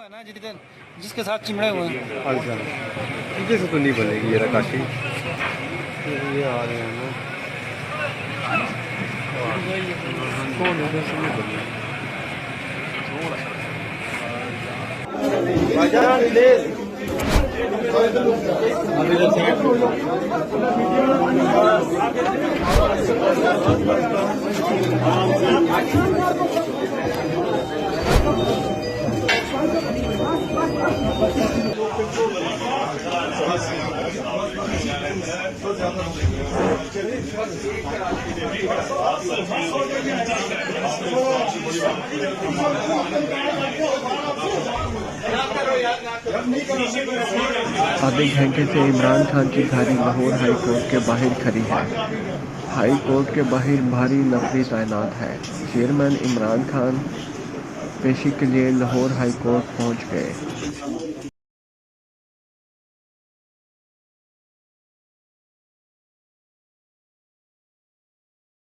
है ना जिसके साथ चिमड़े हुए हैं। अच्छा, पीछे से तो नहीं बनेगी ये रकाशी। ये आ रहे हैं ना, कौन इधर से नहीं बनेगी। आधे घंटे से इमरान खान की गाड़ी लाहौर हाई कोर्ट के बाहर खड़ी है। हाई कोर्ट के बाहर भारी नफरी तैनात है। चेयरमैन इमरान खान पेशी के लिए लाहौर हाई कोर्ट पहुंच गए।